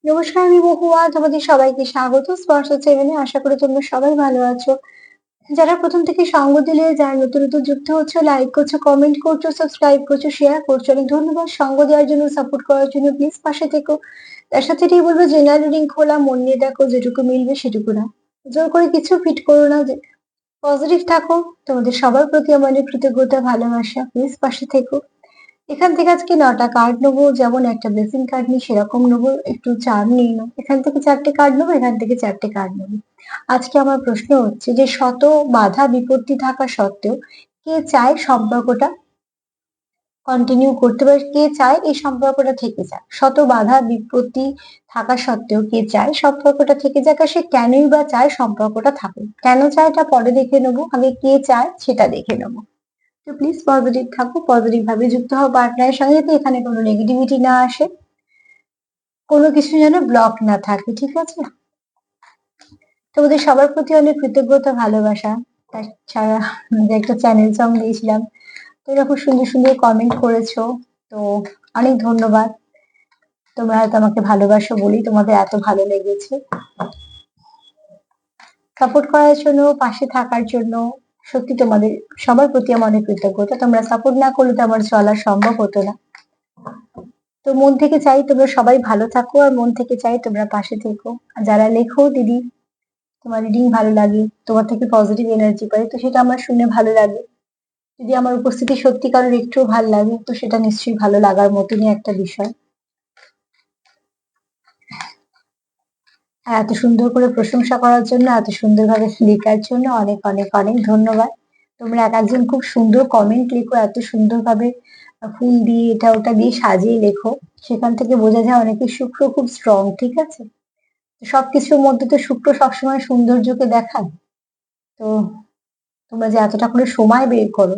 নমস্কার, আমি মহুয়া। তোমাদের সবাইকে স্বাগত স্পর্শ চ্যানেলে। আশা করি তোমরা সবাই ভালো আছো। যারা প্রথম থেকে সঙ্গ দিলে, যারা নতুন নতুন যুক্ত হচ্ছে, লাইক করছো, কমেন্ট করছো, সাবস্ক্রাইব করছো, শেয়ার করছো, অনেক ধন্যবাদ। সঙ্গ দেওয়ার জন্য, সাপোর্ট করার জন্য প্লিজ পাশে থেকো। তার সাথে এটাই বলবো, জেনারেল রিডিং খোলা, মন দিয়ে দেখো, যেটুকু মিলবে সেটুকু না। জোর করে কিছু ফিট করো না। যে পজিটিভ থাকো। তোমাদের সবার প্রতি আমার অনেক কৃতজ্ঞতা, ভালোবাসা। প্লিজ পাশে থেকো। এখান থেকে আজকে 9টা কার্ড নেবো। যেমন একটা ব্লেসিং কার্ড নিই সেরকম নেবো, একটু চার্ম নিই না। এখান থেকে 4টে কার্ড নেবো, এখান থেকে 4টে কার্ড নেবো। আজকে আমার প্রশ্ন হচ্ছে যে শত বাধা বিপত্তি থাকা সত্ত্বেও কে চায় সম্পর্কটা কন্টিনিউ করতে, পারে কে চায় এই সম্পর্কটা থেকে যাক। শত বাধা বিপত্তি থাকা সত্ত্বেও কে চায় সম্পর্কটা থেকে যাক, আর সে কেনই বা চায় সম্পর্কটা থাকুক। কেন চায় এটা পরে দেখে নেবো, আগে কে চায় সেটা দেখে নেবো। তো প্লিজ পজিটিভ থাকো, পজিটিভ ভাবে যুক্ত হও পার্টনারের সঙ্গে, যাতে এখানে কোনো নেগেটিভিটি না আসে, কোনো কিছু যেন ব্লক না থাকে, ঠিক আছে? তোমাদের সবার প্রতি অনেক কৃতজ্ঞতা, ভালোবাসা। তাছাড়া যে একটা চ্যানেল সং দিয়েছিলাম, তোমরা খুব সুন্দর সুন্দর কমেন্ট করেছো। তো অনেক ধন্যবাদ। তোমরা হয়তো আমাকে ভালোবাসো বলেই তোমাদের এত ভালো লেগেছে। সাপোর্ট করার জন্য, পাশে থাকার জন্য সত্যি তোমাদের সবার প্রতি আমার অনেক কৃতজ্ঞতা। তোমরা সাপোর্ট না করলে তো আমার চলা সম্ভব হতো না। তো মন থেকে চাই তোমরা সবাই ভালো থাকো, আর মন থেকে চাই তোমরা পাশে থেকো। আর যারা লেখো, দিদি তোমার রিডিং ভালো লাগে, তোমার থেকে পজিটিভ এনার্জি পাই, তো সেটা আমার শুনে ভালো লাগে। যদি আমার উপস্থিতি সত্যি কারোর একটুও ভালো লাগে, তো সেটা নিশ্চয়ই ভালো লাগার মতনই একটা বিষয়। আর এত সুন্দর করে প্রশংসা করার জন্য, এত সুন্দরভাবে লেখার জন্য অনেক অনেক অনেক ধন্যবাদ। তোমরা এক একজন খুব সুন্দর কমেন্ট লেখো, এত সুন্দরভাবে ফুল দিয়ে এটা ওটা দিয়ে সাজিয়ে লেখো। সেখান থেকে বোঝা যায় অনেকের শুক্র খুব স্ট্রং, ঠিক আছে? সবকিছুর মধ্যে তো শুক্র সবসময় সৌন্দর্যকে দেখায়। তো তোমরা যে এতটা করে সময় বের করো,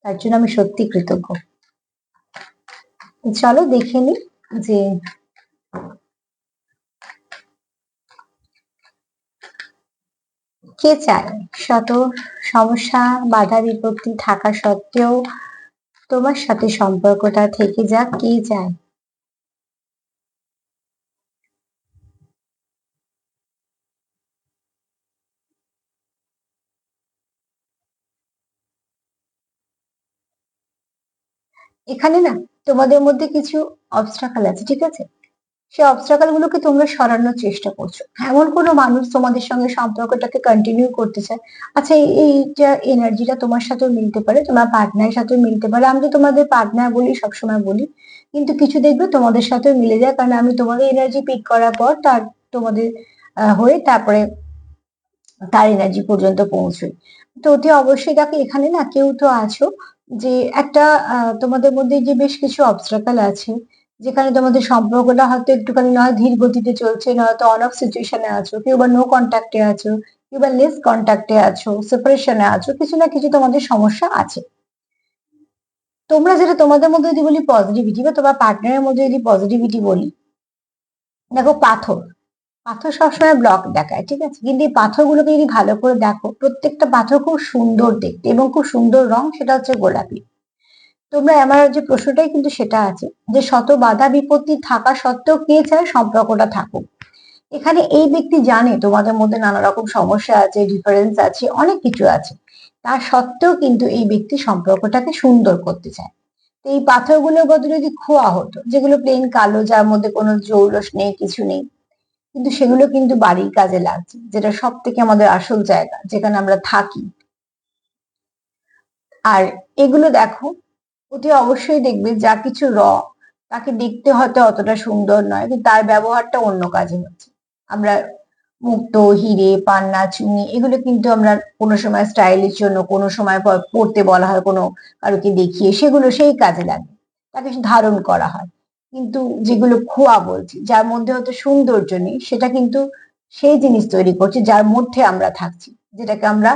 তার জন্য আমি সত্যি কৃতজ্ঞ। তো চলো দেখে নি যে কে চায় শত সমস্যা বাধা বিপত্তি থাকা সত্ত্বেও তোমার সাথে সম্পর্কটা থেকে যাক, কে চায়। এখানে না, তোমাদের মধ্যে কিছু অবস্ট্রাকল আছে, ঠিক আছে? সেই অবস্ট্রাকল গুলোকে তোমরা সরানোর চেষ্টা করছো। এমন কোনো মানুষ তোমাদের সঙ্গে সম্পর্কটাকে কন্টিনিউ করতে চায়। আচ্ছা, এই যে এনার্জিটা তোমার সাথেও মিলতে পারে, তোমার পার্টনারের সাথেও মিলতে পারে। আমি তো তোমাদের পার্টনার বলি, সবসময় বলি, কিন্তু কিছু দেখবে তোমাদের সাথেও মিলে যায়, কারণ আমি তোমাদের এনার্জি পিক করার পর তার তোমাদের হয়ে তারপরে তার এনার্জি পর্যন্ত পৌঁছই। তো অতি অবশ্যই দেখো, এখানে না কেউ তো আছো যে একটা তোমাদের মধ্যে যে বেশ কিছু অবস্ট্রাকল আছে, যেখানে তোমাদের সম্পর্কটা হয়তো একটুখানি নয় ধীর গতিতে চলছে, নয়তো অন অফ সিচুয়েশনে আছো, কেউ বা নো কন্ট্যাক্টে আছো, কেউ বা লেস কন্ট্যাক্টে আছো, সেপারেশনে আছো, কিছু না কিছু তোমাদের সমস্যা আছে। তোমরা যেটা তোমাদের মধ্যে যদি বলি পজিটিভিটি, বা তোমার পার্টনারের মধ্যে যদি পজিটিভিটি বলি, দেখো পাথর, পাথর সবসময় ব্লক দেখায়, ঠিক আছে? কিন্তু এই পাথরগুলোকে যদি ভালো করে দেখো, প্রত্যেকটা পাথর খুব সুন্দর দেখতে এবং খুব সুন্দর রং, সেটা হচ্ছে গোলাপি। তোমরা আমার যে প্রশ্নটাই কিন্তু সেটা আছে, যে শত বাধা বিপত্তি থাকা সত্ত্বেও কে চায় সম্পর্কটা থাকুক। এখানে এই ব্যক্তি জানে তোমাদের মধ্যে নানা রকম সমস্যা আছে, ডিফারেন্স আছে, অনেক কিছু আছে। তার সত্ত্বেও কিন্তু এই ব্যক্তি সম্পর্কটাকে সুন্দর করতে চায়। তো এই পাথরগুলোর বদলে যদি খোয়া হতো, যেগুলো প্লেন কালো, যার মধ্যে কোনো জৌলস নেই, কিছু নেই, কিন্তু সেগুলো কিন্তু বাড়ির কাজে লাগছে, যেটা সব থেকে আমাদের আসল জায়গা, যেখানে আমরা থাকি। আর এগুলো দেখো, অতি অবশ্যই দেখবে যা কিছু তাকে দেখতে হয়তো অতটা সুন্দর নয়, কিন্তু তার ব্যবহারটা অন্য কাজে হচ্ছে। আমরা মুক্তো, হিরে, পান্না, চুনি, এগুলো কিন্তু আমরা কোনো সময় স্টাইলের জন্য, কোনো সময় পড়তে বলা হয় কোনো কারোকে দেখিয়ে, সেগুলো সেই কাজে লাগে, তাকে ধারণ করা হয়। কিন্তু যেগুলো খোয়া বলছি, যার মধ্যে হয়তো সৌন্দর্য নেই, সেটা কিন্তু সেই জিনিস তৈরি করছে যার মধ্যে আমরা থাকছি, যেটাকে আমরা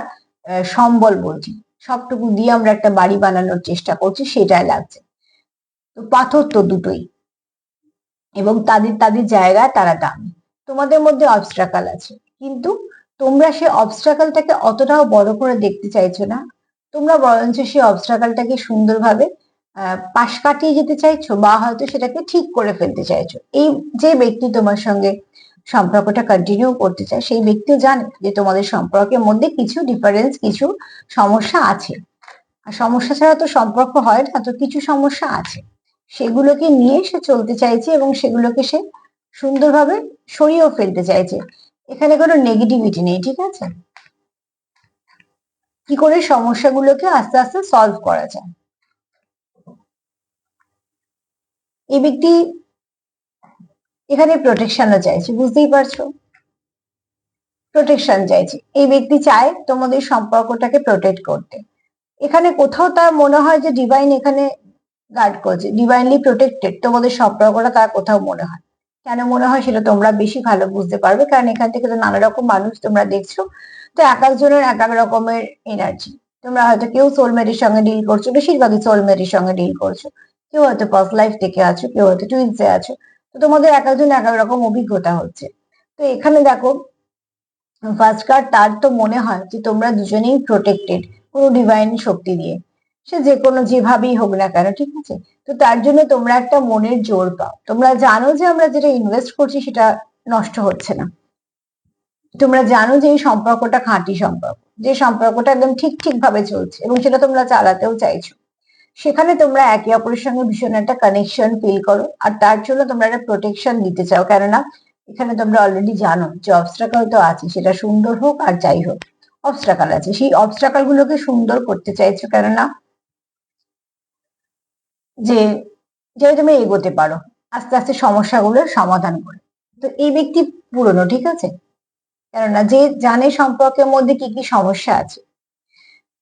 সম্বল বলছি। সবটুকু দিয়ে আমরা একটা বাড়ি বানানোর চেষ্টা করছি, সেটাই লাগছে। তো পাথর তো দুটোই, এবং তাদের তাদের জায়গায় তারা দামি। তোমাদের মধ্যে অবস্ট্রাকল আছে, কিন্তু তোমরা সেই অবস্ট্রাকলটাকে অতটাও বড় করে দেখতে চাইছো না। তোমরা বরঞ্চ সেই অবস্ট্রাকলটাকে সুন্দরভাবে পাশ কাটিয়ে যেতে চাইছো বা হয়তো সেটাকে ঠিক করে ফেলতে চাইছো। এই যে ব্যক্তি তোমার সঙ্গে সম্পর্কটা কন্টিনিউ করতে চায় সেই ব্যক্তিও জানে যে তোমাদের সম্পর্কের মধ্যে কিছু ডিফারেন্স, কিছু সমস্যা আছে। আর সমস্যা ছাড়া তো সম্পর্ক হয় না, তো কিছু সমস্যা আছে, সেগুলোকে নিয়ে সে চলতে চাইছে এবং সেগুলোকে সে সুন্দরভাবে সরিয়েও ফেলতে চাইছে। এখানে কোনো নেগেটিভিটি নেই, ঠিক আছে? কি করে সমস্যাগুলোকে আস্তে আস্তে সলভ করা যায়। এই ব্যক্তি এখানে প্রোটেকশনও চাইছে, বুঝতেই পারছো, প্রোটেকশন চাইছে। এই ব্যক্তি চায় তোমাদের সম্পর্কটাকে প্রোটেক্ট করতে। এখানে কোথাও তার মনে হয় যে ডিভাইন এখানে গার্ড করছে, ডিভাইনলি প্রোটেক্টেড তোমাদের সম্পর্কটা, তার কোথাও মনে হয়। কেন মনে হয় সেটা তোমরা বেশি ভালো বুঝতে পারবে, কারণ এখান থেকে তো নানা রকম মানুষ তোমরা দেখছো। তো এক একজনের এক এক রকমের এনার্জি। তোমরা হয়তো কেউ সোলমেটের সঙ্গে ডিল করছো, বেশিরভাগই সোলমেটের সঙ্গে ডিল করছো। কেউ হয়তো পাস্ট লাইফ থেকে আছো, কেউ হয়তো টুইন্সে আছো। তো তোমাদের এক একজন এক এক রকম অভিজ্ঞতা হচ্ছে। তো এখানে দেখো, ফার্স্ট কার্ড, তার তো মনে হয় যে তোমরা দুজনেই প্রোটেক্টেড কোনো ডিভাইন শক্তি দিয়ে, সে যে কোনো যেভাবেই হোক না কেন, ঠিক আছে? তো তার জন্য তোমরা একটা মনের জোর পাও, তোমরা জানো যে আমরা যেটা ইনভেস্ট করছি সেটা নষ্ট হচ্ছে না। তোমরা জানো যে এই সম্পর্কটা খাঁটি সম্পর্ক, যে সম্পর্কটা একদম ঠিক ঠিক ভাবে চলছে এবং সেটা তোমরা চালাতেও চাইছো। সেখানে তোমরা একে অপরের সঙ্গে ভীষণ একটা কানেকশন ফিল করো, আর তার জন্য তোমরা একটা প্রোটেকশন দিতে চাও। কেননা এখানে তোমরা অলরেডি জানো যে অবস্ট্রাকল তো আছে, সেটা সুন্দর হোক আর যাই হোক, অবস্ট্রাকল আছে, সেই অবস্ট্রাকল গুলোকে সুন্দর করতে চাইছো। কেননা যে যেটা তুমি এগোতে পারো আস্তে আস্তে সমস্যাগুলোর সমাধান করে। তো এই ব্যক্তি পুরনো, ঠিক আছে? কেননা যে জানে সম্পর্কের মধ্যে কি কি সমস্যা আছে,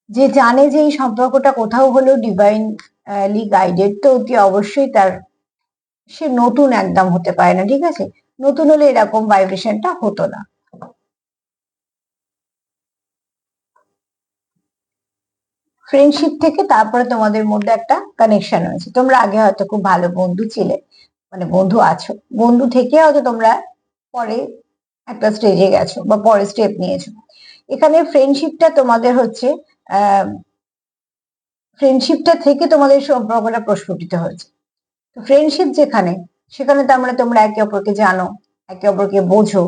যে জানে যে এই সম্পর্কটা কোথাও হলেও ডিভাইনলি গাইডেড, তো অতি অবশ্যই তার, সে নতুন একদম হতে পারে না, ঠিক আছে? নতুন হলে এরকম ভাইব্রেশনটা হতো না। ফ্রেন্ডশিপ থেকে তারপরে তোমাদের মধ্যে একটা কানেকশন হয়েছে, তোমরা আগে হয়তো খুব ভালো বন্ধু ছিলে, মানে বন্ধু আছো, বন্ধু থেকে হয়তো তোমরা পরে একটা স্টেজে গেছো বা পরে স্টেপ নিয়েছো। এখানে ফ্রেন্ডশিপটা তোমাদের হচ্ছে, ফ্রেন্ডশিপটা থেকে তোমাদের সম্পর্কটা প্রস্ফুটিত হয়েছে। তো ফ্রেন্ডশিপ যেখানে, সেখানে তার মানে তোমরা একে অপরকে জানো, একে অপরকে বোঝো,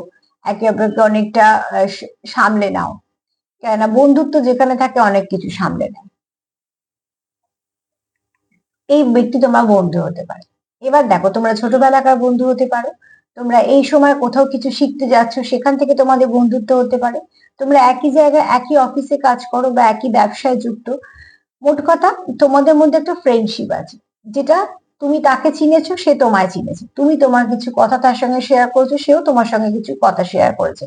একে অপরকে অনেকটা সামলে নাও। কেননা বন্ধুত্ব যেখানে থাকে অনেক কিছু সামলে নেয়। এই ব্যক্তি তোমার বন্ধু হতে পারে। এবার দেখো, তোমরা ছোটবেলাকার বন্ধু হতে পারো, তোমরা এই সময় কোথাও কিছু শিখতে যাচ্ছ, সেখান থেকে তোমাদের বন্ধুত্ব হতে পারে। তোমরা একই জায়গায় একই অফিসে কাজ করো বা একই ব্যবসায় যুক্ত। মোট কথা, তোমাদের মধ্যে একটা ফ্রেন্ডশিপ আছে, যেটা তুমি তাকে চিনেছো, সে তোমায় চিনেছে, তুমি তোমার কিছু কথা তার সঙ্গে শেয়ার করেছো, সেও তোমার সঙ্গে কিছু কথা শেয়ার করেছে।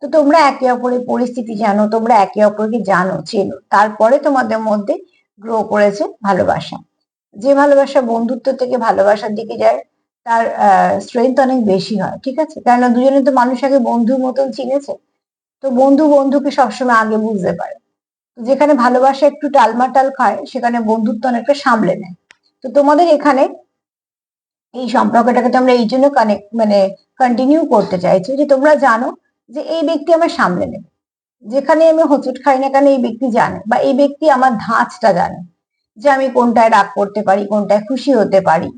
তো তোমরা একে অপরের পরিস্থিতি জানো, তোমরা একে অপরকে জানো, চেনো, তারপরে তোমাদের মধ্যে গ্রো করেছে ভালোবাসা। যে ভালোবাসা বন্ধুত্ব থেকে ভালোবাসার দিকে যায়, তার স্ট্রেংথ অনেক বেশি হয়, ঠিক আছে? কেননা দুজনে তো মানুষ আগে বন্ধুর মতন চিনেছে। তো বন্ধু বন্ধুকে সবসময় আগে বুঝতে পারে। যেখানে ভালোবাসা একটু টালমাটাল খায়, সেখানে বন্ধুত্ব অনেকটা সামলে নেয়। তো তোমাদের এখানে এই সম্পর্কটাকে তোমরা এই জন্য কানেক্ট, মানে কন্টিনিউ করতে চাইছো যে তোমরা জানো যে এই ব্যক্তি আমার সামলে নেবে। যেখানে আমি হোঁচট খাই না কেন, এই ব্যক্তি জানে, বা এই ব্যক্তি আমার ধাঁচটা জানে, যে আমি কোনটায় রাগ করতে পারি, কোনটায় খুশি হতে পারি।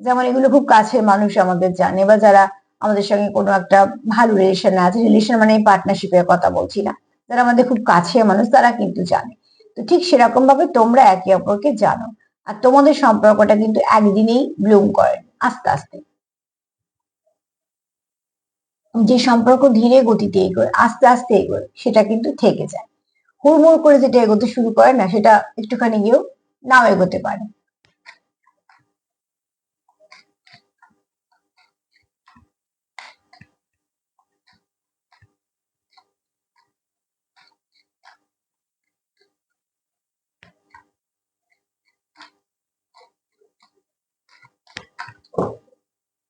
যেমন এগুলো খুব কাছের মানুষ আমাদের জানে, বা যারা আমাদের সঙ্গে কোনো একটা ভালো রিলেশনে আছে, রিলেশন মানে পার্টনারশিপের কথা বলছি না, যারা আমাদের খুব কাছের মানুষ তারা কিন্তু জানে। তো ঠিক সেরকম ভাবে তোমরা একে অপরকে জানো, আর তোমাদের সম্পর্কটা কিন্তু একদিনেই ব্লুম করে, আস্তে আস্তে। যে সম্পর্ক ধীরে গতিতে এগোয়, আস্তে আস্তে এগোয়, সেটা কিন্তু থেকে যায়। হুড়মুড় করে যেটা এগোতে শুরু করে না, সেটা একটুখানি গিয়েও নাও এগোতে পারে।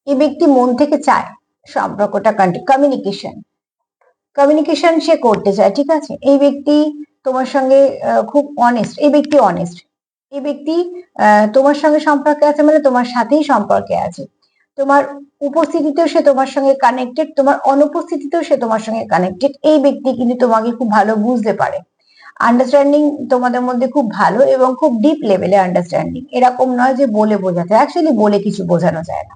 এই ব্যক্তি মন থেকে চায় সম্পর্কটা কমিউনিকেশন, কমিউনিকেশন সে করতে চায়, ঠিক আছে? এই ব্যক্তি তোমার সঙ্গে খুব অনেস্ট, এই ব্যক্তি অনেস্ট, এই ব্যক্তি তোমার সঙ্গে সম্পর্কে আছে মানে তোমার সাথেই সম্পর্কে আছে। তোমার উপস্থিতিতেও সে তোমার সঙ্গে কানেক্টেড, তোমার অনুপস্থিতিতেও সে তোমার সঙ্গে কানেক্টেড। এই ব্যক্তি কিন্তু তোমাকে খুব ভালো বুঝতে পারে। আন্ডারস্ট্যান্ডিং তোমাদের মধ্যে খুব ভালো এবং খুব ডিপ লেভেলে আন্ডারস্ট্যান্ডিং, এরকম নয় যে বলে বোঝাতে, অ্যাকচুয়ালি বলে কিছু বোঝানো যায় না,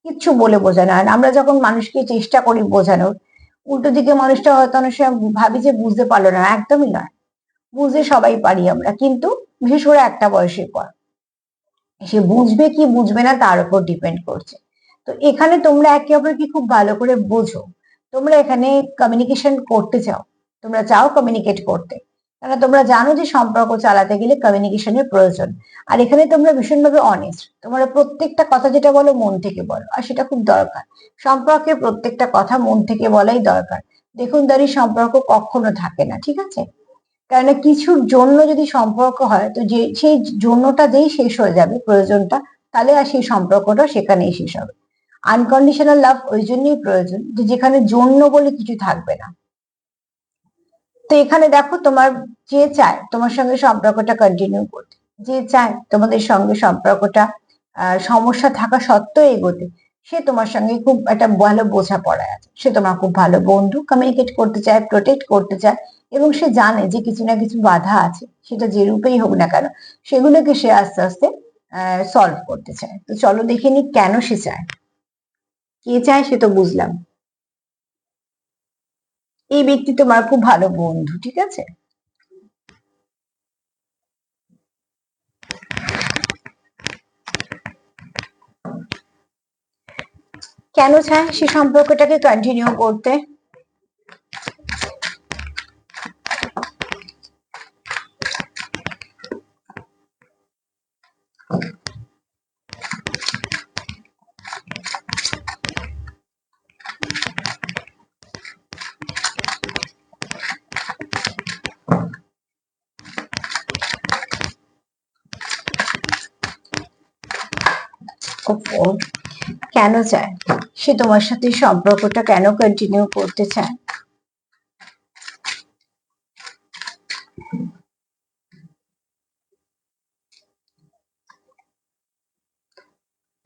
কিচ্ছু বলে বোঝানো হয় না। আমরা যখন মানুষকে চেষ্টা করি বোঝানোর, উল্টো দিকে মানুষটা হয়তো অনেক সময় ভাবি যে বুঝতে পারলো না, একদমই নয়, বুঝতে সবাই পারি আমরা, কিন্তু বিশেষ করে একটা বয়সের পর সে বুঝবে কি বুঝবে না তার উপর ডিপেন্ড করছে। তো এখানে তোমরা একে অপরকে খুব ভালো করে বোঝো, তোমরা এখানে কমিউনিকেশন করতে চাও, তোমরা চাও কমিউনিকেট করতে, কারণ তোমরা জানো যে সম্পর্ক চালাতে গেলে কমিউনিকেশনের প্রয়োজন। আর এখানে তোমরা ভীষণভাবে অনেস্ট, তোমরা প্রত্যেকটা কথা যেটা বলো মন থেকে বলো, আর সেটা খুব দরকার। সম্পর্কে প্রত্যেকটা কথা মন থেকে বলাই দরকার। দেখুন দাঁড়ি সম্পর্ক কখনো থাকে না, ঠিক আছে? কারণ কিছুর জন্য যদি সম্পর্ক হয়, তো যে সেই জন্যটা যেই শেষ হয়ে যাবে প্রয়োজনটা, তাহলে আর সেই সম্পর্কটা সেখানেই শেষ হবে। আনকন্ডিশনাল লাভ ওই জন্যই প্রয়োজন যে যেখানে জন্য বলে কিছু থাকবে না। তো এখানে দেখো, তোমার যে চায় তোমার সঙ্গে সম্পর্কটা কন্টিনিউ করতে, যে চায় তোমাদের সঙ্গে সম্পর্কটা সমস্যা থাকা সত্ত্বেও এগোতে, সে তোমার সঙ্গে খুব একটা ভালো বোঝাপড়ায় আছে, সে তোমার খুব ভালো বন্ধু, কমিউনিকেট করতে চায়, প্রোটেক্ট করতে চায়, এবং সে জানে যে কিছু না কিছু বাধা আছে, সেটা যে রূপেই হোক না কেন, সেগুলোকে সে আস্তে আস্তে সলভ করতে চায়। তো চলো দেখে নি কেন সে চায়। কে চায় সে তো বুঝলাম, এই ব্যক্তি তোমার খুব ভালো বন্ধু, ঠিক আছে? কেন চায় সে সম্পর্কটাকে কন্টিনিউ করতে? কেন চায় সে তোমার সাথে সম্পর্কটা কেন কন্টিনিউ করতে চায়?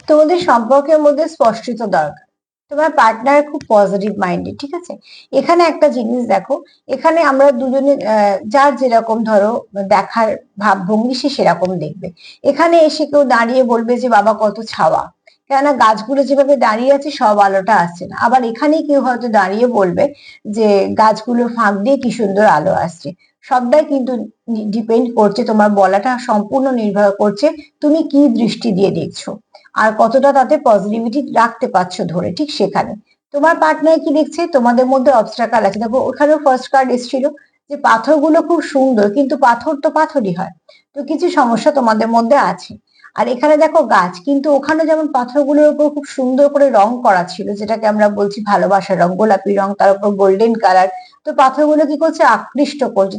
তোমাদের সম্পর্কের মধ্যে স্পষ্টতা দরকার। তোমার পার্টনার খুব পজিটিভ মাইন্ডেড, ঠিক আছে? এখানে একটা জিনিস দেখো, এখানে আমরা দুজনে যার যেরকম ধরো দেখার ভাবভঙ্গি সে সেরকম দেখবে। এখানে এসে কেউ দাঁড়িয়ে বলবে যে বাবা কত ছাওয়া, কেননা গাছগুলো যেভাবে দাঁড়িয়ে আছে সব আলোটা আসছে না। আবার এখানেই কেউ হয়তো দাঁড়িয়ে বলবে যে গাছগুলো ফাঁক দিয়ে কি সুন্দর আলো আসছে। সবটাই কিন্তু ডিপেন্ড করছে, তোমার বলাটা সম্পূর্ণ নির্ভর করছে তুমি কি দৃষ্টি দিয়ে দেখছো আর কতটা তাতে পজিটিভিটি রাখতে পারছো ধরে। ঠিক সেখানে তোমার পার্টনার কি দেখছে, তোমাদের মধ্যে অবস্ট্রাকাল আছে। দেখো ওখানেও ফার্স্ট কার্ড এসেছিল যে পাথরগুলো খুব সুন্দর, কিন্তু পাথর তো পাথরই হয়, তো কিছু সমস্যা তোমাদের মধ্যে আছে। আর এখানে দেখো গাছ, কিন্তু ওখানে যেমন পাথরগুলোর উপর খুব সুন্দর করে রং করা ছিল, যেটাকে আমরা বলছি ভালোবাসার রং, গোলাপি রং, তার উপর গোল্ডেন কালার। তো পাথরগুলো কি করছে, আকৃষ্ট করছে,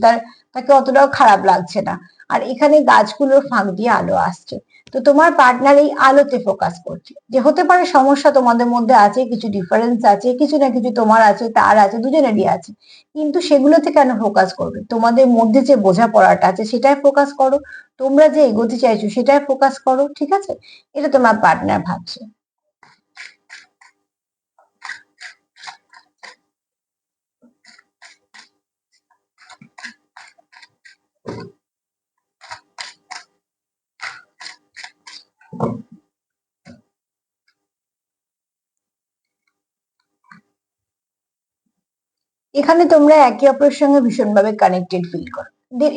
তাকে অতটাও খারাপ লাগছে না। আর এখানে গাছগুলোর ফাঁক দিয়ে আলো আসছে। তো তোমার পার্টনার এই আলোতে ফোকাস করছে, যে হতে পারে সমস্যা তোমাদের মধ্যে আছে, কিছু ডিফারেন্স আছে, কিছু না কিছু তোমার আছে তার আছে, দুজনেরই আছে, কিন্তু সেগুলোতে কেন ফোকাস করবে? তোমাদের মধ্যে যে বোঝাপড়াটা আছে সেটাই ফোকাস করো, তোমরা যে এগোতে চাইছো সেটাই ফোকাস করো, ঠিক আছে? এটা তোমার পার্টনার ভাবছে। এখানে তোমরা একে অপরের সঙ্গে ভীষণভাবে কানেক্টেড ফিল করো।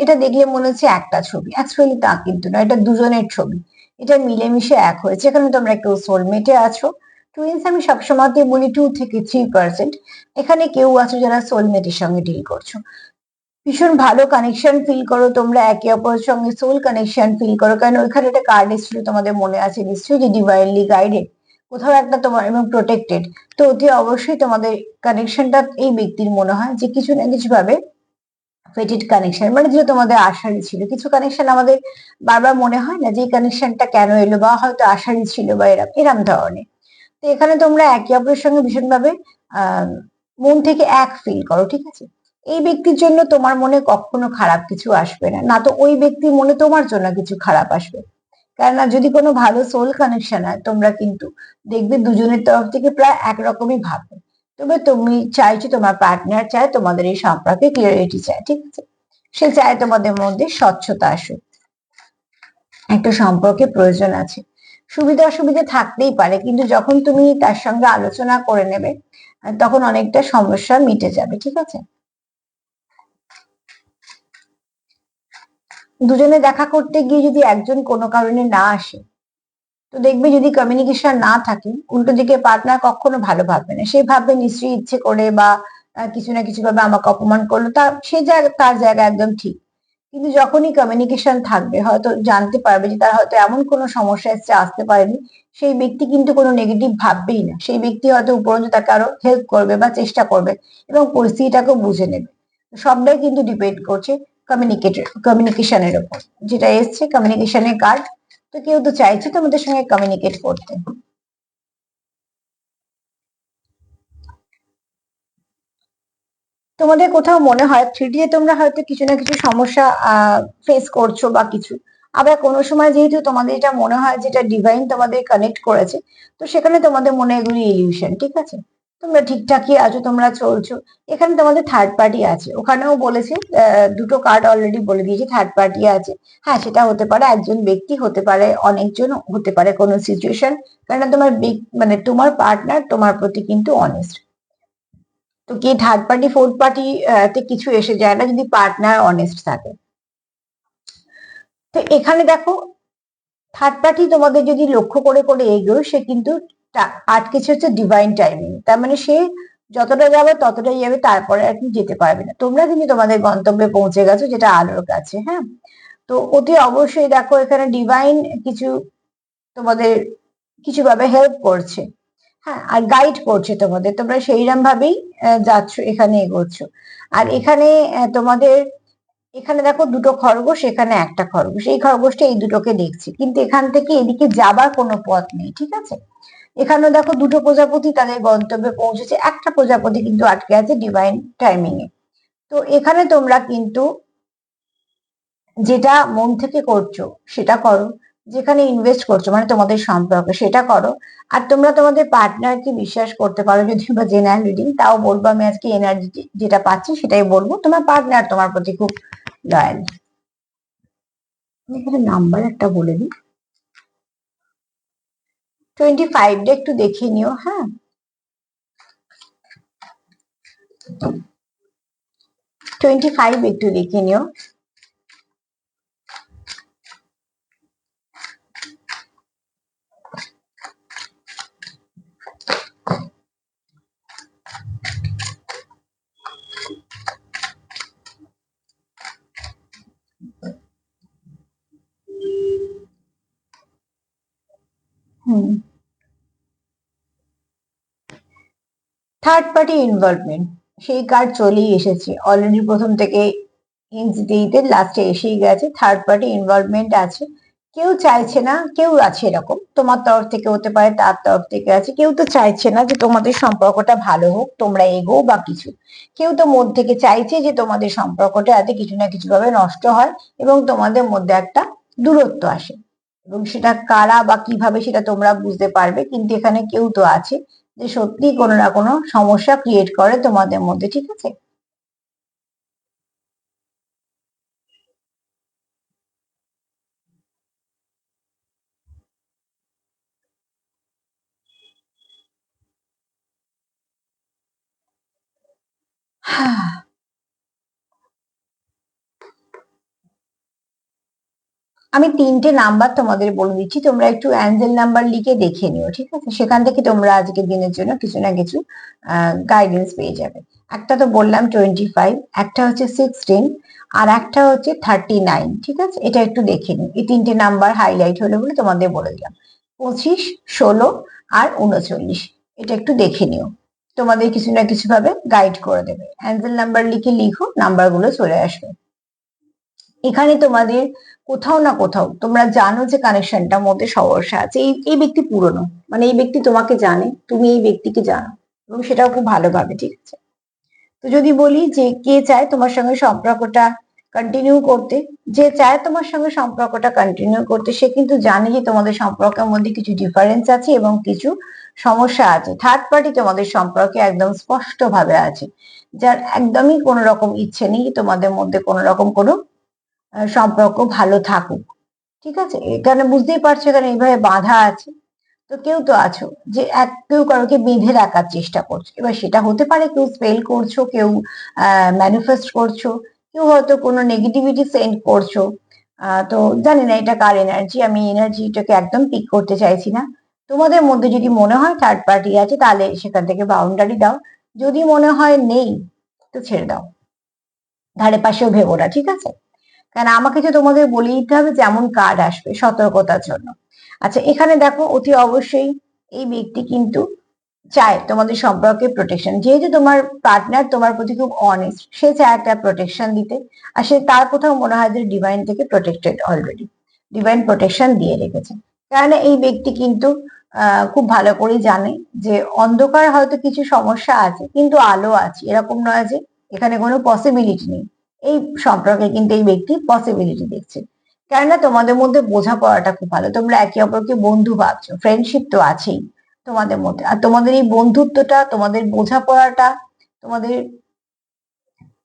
এটা দেখলে মনে হচ্ছে একটা ছবি, অ্যাকচুয়ালি তা কিন্তু না, এটা দুজনের ছবি। এটা মিলেমিশে এক হয়েছে, এখানে তোমরা কেউ সোলমেটে আছো। টুইন্স আমি সবসময়তে বলি 2 থেকে 3%। এখানে কেউ আছো যারা সোলমেটের সঙ্গে ডিল করছো, ভীষণ ভালো কানেকশন ফিল করো তোমরা একে অপরের সঙ্গে, সোল কানেকশন ফিল করো। কারণ ওইখানে একটা কার্ড এসেছিল, তোমাদের মনে আছে নিশ্চয়ই, যে ডিভাইনলি গাইডেড, কোথাও একটা তোমার, এবং প্রোটেক্টেড। তো অতি অবশ্যই তোমাদের কানেকশনটা এই ব্যক্তির মনে হয় যে কিছু না কিছু ভাবে ফেটেড কানেকশন, মানে যে তোমাদের আশারই ছিল। কিছু কানেকশন আমাদের বারবার মনে হয় না যে এই কানেকশনটা কেন এলো, বা হয়তো আশারই ছিল, বা এরম এরম ধরনের। তো এখানে তোমরা একে অপরের সঙ্গে ভীষণভাবে আহ মন থেকে এক ফিল করো, ঠিক আছে? এই ব্যক্তির জন্য তোমার মনে কখনো খারাপ কিছু আসবে না, না তো ওই ব্যক্তির মনে তোমার জন্য কিছু খারাপ আসবে। কেননা যদি কোনো ভালো সোল কানেকশন হয়, তোমরা কিন্তু দেখবে দুজনের তরফ থেকে প্রায় একরকমই ভাববে। তবে তুমি চাইছো, তোমার পার্টনার চায় তোমাদের এই সম্পর্কে ক্লিয়ারিটি চায়, ঠিক আছে? সে চায় তোমাদের মধ্যে স্বচ্ছতা আসুক, একটা সম্পর্কে প্রয়োজন আছে। সুবিধা অসুবিধা থাকতেই পারে, কিন্তু যখন তুমি তার সঙ্গে আলোচনা করে নেবে তখন অনেকটা সমস্যা মিটে যাবে, ঠিক আছে। দুজনে দেখা করতে গিয়ে যদি একজন কোনো কারণে না আসে, তো দেখবে যদি কমিউনিকেশন না থাকে, উল্টো দিকে পার্টনার কখনো ভালো ভাববে না। সে ভাববে নিশ্চয়ই ইচ্ছে করে বা কিছু না কিছু ভাবে আমাকে অপমান করলো, সে জায়গা তার জায়গা একদম ঠিক। কিন্তু যখনই কমিউনিকেশন থাকবে, হয়তো জানতে পারবে যে তার হয়তো এমন কোনো সমস্যা এসছে, আসতে পারেনি, সেই ব্যক্তি কিন্তু কোনো নেগেটিভ ভাববেই না। সেই ব্যক্তি হয়তো উপরন্তু তাকে আরো হেল্প করবে বা চেষ্টা করবে এবং পরিস্থিতিটাকেও বুঝে নেবে। সবটাই কিন্তু ডিপেন্ড করছে কমিউনিকেশনের উপর। যেটা এসছে কমিউনিকেশনের কার্ড, তো কেউ তো চাইছে তোমাদের সঙ্গে কমিউনিকেট করতে। তোমাদের কোথাও মনে হয় 3D তে তোমরা হয়তো কিছু না কিছু সমস্যা ফেস করছো বা কিছু, আবার কোনো সময় যেহেতু তোমাদের এটা মনে হয় যেটা ডিভাইন তোমাদের কানেক্ট করেছে, তো সেখানে তোমাদের মনে এগুলি ইলিউশন, ঠিক আছে। তোমরা ঠিকঠাকই আছো, তোমরা চলছো। এখানে তোমাদের থার্ড পার্টি আছে, ওখানেও বলেছে, দুটো কার্ড অলরেডি বলে দিয়েছে থার্ড পার্টি আছে। হ্যাঁ, সেটা হতে পারে একজন ব্যক্তি, হতে পারে অনেকজন, হতে পারে কোনো সিচুয়েশন। কারণ তোমার মানে তোমার পার্টনার তোমার প্রতি কিন্তু অনেস্ট। তো কি থার্ড পার্টি ফোর্থ পার্টি তে কিছু এসে যায় না যদি পার্টনার অনেস্ট থাকে। তো এখানে দেখো, থার্ড পার্টি তোমাদের যদি লক্ষ্য করে করে এগোয়, সে কিন্তু আটকেছে হচ্ছে ডিভাইন টাইমিং। তার মানে সে যতটা যাবে ততটাই যাবে, তারপরে আর কি যেতে পারবে না। তোমরা কিন্তু তোমাদের গন্তব্যে পৌঁছে গেছো, যেটা আলোর কাছে। হ্যাঁ, তো অতি অবশ্যই দেখো এখানে ডিভাইন কিছু তোমাদের কিছু ভাবে হেল্প করছে। হ্যাঁ, আর গাইড করছে তোমাদের, তোমরা সেইরকম ভাবেই যাচ্ছ, এখানে এগোচ্ছ। আর এখানে তোমাদের এখানে দেখো দুটো খরগোশ, এখানে একটা খরগোশ, এই খরগোশটা এই দুটোকে দেখছি, কিন্তু এখান থেকে এদিকে যাবার কোনো পথ নেই, ঠিক আছে। এখানে দেখো দুটো প্রজাপতি তাদের গন্তব্যে পৌঁছেছে, একটা প্রজাপতি কিন্তু আটকে আছে ডিভাইন টাইমিং এ। তো এখানে তোমরা কিন্তু যেটা মন থেকে করছো সেটা করো, যেখানে ইনভেস্ট করছো মানে তোমাদের সম্পর্কে, সেটা করো। আর তোমরা তোমাদের পার্টনারকে বিশ্বাস করতে পারো, যদি বা জেনারেল রিডিং তাও বলবো, আমি আজকে এনার্জি যেটা পাচ্ছি সেটাই বলবো। তোমার পার্টনার তোমার প্রতি খুব লয়াল। এখানে নাম্বার একটা বলে দিই, 25টা একটু দেখে নিও। হ্যাঁ, 25 একটু দেখে নিও। হুম, থার্ড পার্টি ইনভলভমেন্ট, সেই কার্ড চলেই এসেছে অলরেডি, প্রথম থেকে হিন্টস দিতে দিতে লাস্টে এসেই গেছে। থার্ড পার্টি ইনভলভমেন্ট আছে, কেউ চাইছে না, কেউ আছে এরকম, তোমার তরফ থেকে হতে পারে, তার তরফ থেকে আছে, কেউ তো চাইছে না যে তোমাদের সম্পর্কটা ভালো হোক, তোমরা এগো বা কিছু। কেউ তো মন থেকে চাইছে যে তোমাদের সম্পর্কটা যাতে কিছু না কিছু ভাবে নষ্ট হয় এবং তোমাদের মধ্যে একটা দূরত্ব আসে। এবং সেটা কারা বা কিভাবে সেটা তোমরা বুঝতে পারবে, কিন্তু এখানে কেউ তো আছে যে সত্যি কোনো না কোনো সমস্যা ক্রিয়েট করে তোমাদের মধ্যে, ঠিক আছে। আমি 3টে নাম্বার তোমাদের বলে দিচ্ছি, তোমরা একটু অ্যাঞ্জেল নাম্বার লিখে দেখে নিও, ঠিক আছে। সেখান থেকে তোমরা আজকের দিনের জন্য কিছু না কিছু গাইডেন্স পেয়ে যাবে। একটা তো বললাম 25, একটা হচ্ছে 16, আর একটা হচ্ছে 39, ঠিক আছে। এটা একটু দেখে নিও, এই 3টে নাম্বার হাইলাইট হলো বলে তোমাদের বলে দিলাম। 25, 16 আর 39, এটা একটু দেখে নিও, তোমাদের কিছু না কিছু ভাবে গাইড করে দেবে। অ্যাঞ্জেল নাম্বার লিখে লিখো, নাম্বার গুলো চলে আসবে। এখানে তোমাদের কোথাও না কোথাও তোমরা জানো যে কানেকশনটার মধ্যে সমস্যা আছে, এই এই ব্যক্তি পুরনো, মানে এই ব্যক্তি তোমাকে জানে, তুমি এই ব্যক্তিকে জানো, এবং সেটাও খুব ভালোভাবে, ঠিক আছে। তো যদি বলি যে কে চায় তোমার সঙ্গে সম্পর্কটা কন্টিনিউ করতে, যে চায় তোমার সঙ্গে সম্পর্কটা কন্টিনিউ করতে, সে কিন্তু জানে যে তোমাদের সম্পর্কের মধ্যে কিছু ডিফারেন্স আছে এবং কিছু সমস্যা আছে, থার্ড পার্টি তোমাদের সম্পর্কে একদম স্পষ্ট ভাবে আছে, যার একদমই কোনো রকম ইচ্ছে নেই তোমাদের মধ্যে কোনো রকম কোনো সম্পর্ক ভালো থাকুক। ঠিক আছে, এখানে বুঝতেই পারছো এখানে এইভাবে বাধা আছে। তো কেউ তো আছো যে কেউ কারোকে বেঁধে রাখার চেষ্টা করছো, এবার সেটা হতে পারে কেউ স্পেল করছো, কেউ ম্যানিফেস্ট করছো, কেউ হয়তো কোনো নেগেটিভিটি সেন্ড করছো। তো জানি না এটা কার এনার্জি, আমি এনার্জিটাকে একদম পিক করতে চাইছি না। তোমাদের মধ্যে যদি মনে হয় থার্ড পার্টি আছে তাহলে সেখান থেকে বাউন্ডারি দাও, যদি মনে হয় নেই তো ছেড়ে দাও, ধারে পাশেও ভেবো না, ঠিক আছে? কারণ আমাকে যে তোমাদের বলে দিতে হবে যেমন কার্ড আসবে সতর্কতার জন্য। আচ্ছা, এখানে দেখো অতি অবশ্যই এই ব্যক্তি কিন্তু চায় তোমাদের সম্পর্কে প্রোটেকশন, যেহেতু তোমার পার্টনার তোমার প্রতি খুব অনেস্ট, সে চায় একটা প্রোটেকশন দিতে। আর সে তার কোথাও মনে হয় যে ডিভাইন থেকে প্রোটেক্টেড, অলরেডি ডিভাইন প্রোটেকশন দিয়ে রেখেছে। কারণ এই ব্যক্তি কিন্তু খুব ভালো করে জানে যে অন্ধকার হয়তো কিছু সমস্যা আছে কিন্তু আলো আছে, এরকম নয় যে এখানে কোনো পসিবিলিটি নেই। এই সম্পর্কে কিন্তু এই ব্যক্তি পসিবিলিটি দেখছে, কেননা তোমাদের মধ্যে বোঝাপড়াটা খুব ভালো, তোমরা একে অপরকে বন্ধু ভাবছো, ফ্রেন্ডশিপ তো আছেই তোমাদের মধ্যে। আর তোমাদের এই বন্ধুত্বটা, তোমাদের বোঝাপড়াটা, তোমাদের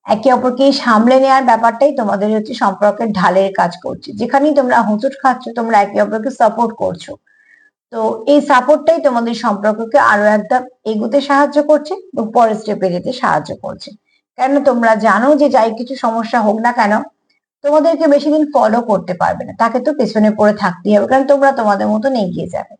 একে অপরকে সামলে নেওয়ার ব্যাপারটাই তোমাদের হচ্ছে সম্পর্কের ঢালের কাজ করছে। যেখানেই তোমরা হোঁচট খাচ্ছ তোমরা একে অপরকে সাপোর্ট করছো। তো এই সাপোর্টটাই তোমাদের সম্পর্ককে আরো একটা এগোতে সাহায্য করছে এবং পরের স্টেপে যেতে সাহায্য করছে। কেন তোমরা জানো যে যাই কিছু সমস্যা হোক না কেন তোমাদেরকে বেশি দিন ফলো করতে পারবে না, তাকে তো পেছনে পড়ে থাকতেই হবে, কারণ তোমরা তোমাদের মতন এগিয়ে যাবে।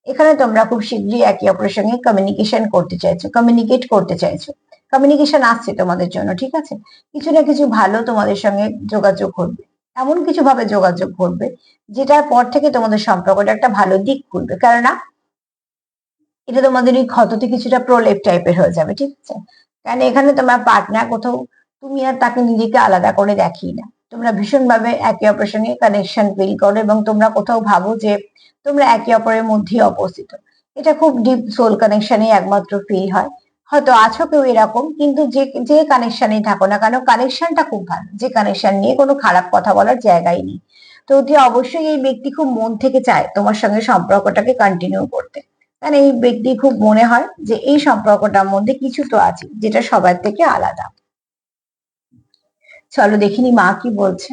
এখানে তোমরা খুব শীঘ্রই একে অপরের সঙ্গে কমিউনিকেশন করতে চাইছো, কমিউনিকেট করতে চাইছো, কমিউনিকেশন আসছে তোমাদের জন্য, ঠিক আছে? কিছু না কিছু ভালো তোমাদের সঙ্গে যোগাযোগ করবে, এমন কিছু ভাবে যোগাযোগ করবে যেটার পর থেকে তোমাদের সম্পর্কটা একটা ভালো দিক খুলবে, কেননা এটা তোমাদের ওই ক্ষততে কিছুটা প্রলেপ টাইপের হয়ে যাবে, ঠিক আছে? কারণ এখানে তোমার পার্টনার কোথাও, তুমি আর তাকে নিজেকে আলাদা করে দেখি না, তোমরা ভীষণভাবে একে অপরের সঙ্গে কানেকশন ফিল করো এবং তোমরা কোথাও ভাবো যে তোমরা একে অপরের মধ্যেই অবস্থিত। এটা খুব ডিপ সোল কানেকশনে একমাত্র ফিল হয়। হয়তো আছো কেউ এরকম, কিন্তু যে যে কানেকশনেই থাকো না কেন কানেকশনটা খুব ভালো, যে কানেকশন নিয়ে কোনো খারাপ কথা বলার জায়গাই নেই। তো অতি অবশ্যই এই ব্যক্তি খুব মন থেকে চায় তোমার সঙ্গে সম্পর্কটাকে কন্টিনিউ করতে, কারণ এই ব্যক্তি খুব মনে হয় যে এই সম্পর্কটার মধ্যে কিছু তো আছে যেটা সবার থেকে আলাদা। চলো দেখিনি মা কি বলছে।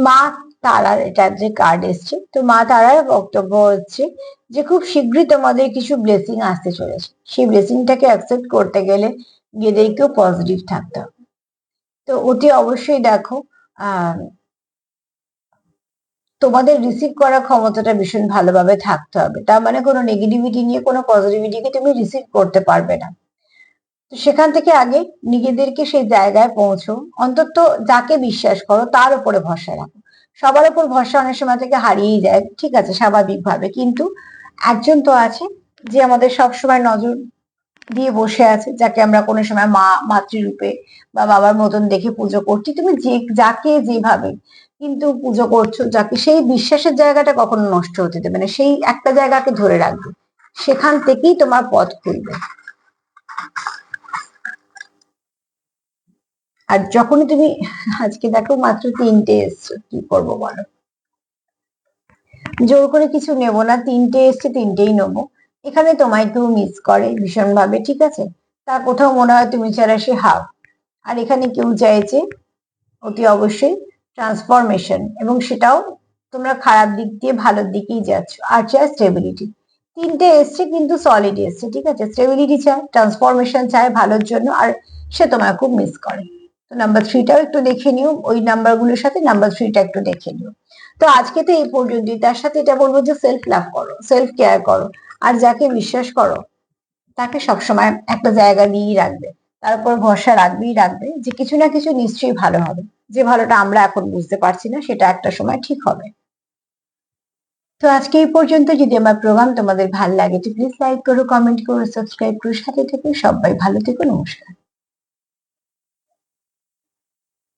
মা তারার এটা যে কার্ড এসছে, তো মা তারার বক্তব্য হচ্ছে যে খুব শীঘ্রই তোমাদের কিছু ব্লেসিং আসতে চলেছে, সেই ব্লেসিংটাকে অ্যাকসেপ্ট করতে গেলে নিজেদেরকেও পজিটিভ থাকতে হবে। তো অতি অবশ্যই দেখো আহ তোমাদের রিসিভ করার ক্ষমতাটা ভীষণ ভালোভাবে থাকতে হবে, তার মানে কোনো নেগেটিভিটি নিয়ে কোনো পজিটিভিটিকে তুমি রিসিভ করতে পারবে না। তো সেখান থেকে আগে নিজেদেরকে সেই জায়গায় পৌঁছো, অন্তত যাকে বিশ্বাস করো তার উপরে ভরসা রাখো। সবার উপর ভরসা অনেক সময় থেকে হারিয়েই যায়, ঠিক আছে, স্বাভাবিকভাবে, কিন্তু একজন তো আছে যে আমাদের সবসময় নজর দিয়ে বসে আছে, যাকে আমরা কোনো সময় মা, মাতৃরূপে বা বাবার মতন দেখে পুজো করছি। তুমি যে যাকে যেভাবে কিন্তু পুজো করছো, যাকে, সেই বিশ্বাসের জায়গাটা কখনো নষ্ট হতে দেবে না, সেই একটা জায়গাকে ধরে রাখবে, সেখান থেকেই তোমার পথ খুলবে। আর যখনই তুমি, আজকে দেখো মাত্র 3টে এসছো, কি করবো বলো? জোর করে কিছু নেবো না, 3টে এসছে 3টেই নেবো। এখানে তোমায় কেউ মিস করে ভীষণ ভাবে, ঠিক আছে, তার কোথাও মনে হয় তুমি ছাড়া সে হাফ। আর এখানে কেউ চাইছে অতি অবশ্যই ট্রান্সফরমেশন, এবং সেটাও তোমরা খারাপ দিক দিয়ে ভালোর দিকেই যাচ্ছ। আর চাই স্টেবিলিটি, 3টে এসছে কিন্তু সলিড এসছে, ঠিক আছে, স্টেবিলিটি চায়, ট্রান্সফরমেশন চায় ভালোর জন্য, আর সে তোমায় খুব মিস করে। তো নাম্বার 3টাও একটু দেখে নিও, ওই নাম্বারগুলোর সাথে নাম্বার 3টা একটু দেখে নিও। তো আজকে তো এই পর্যন্তই, তার সাথে এটা বলবো যে সেলফ লাভ করো, সেলফ কেয়ার করো, আর যাকে বিশ্বাস করো তাকে সবসময় একটা জায়গা দিয়েই রাখবে, তার উপর ভরসা রাখবেই রাখবে যে কিছু না কিছু নিশ্চয়ই ভালো হবে। যে ভালোটা আমরা এখন বুঝতে পারছি না সেটা একটা সময় ঠিক হবে। তো আজকে এই পর্যন্ত। যদি আমার প্রোগ্রাম তোমাদের ভালো লাগে তো প্লিজ লাইক করো, কমেন্ট করো, সাবস্ক্রাইব করো, সাথে থেকো। সবাই ভালো থেকো। নমস্কার।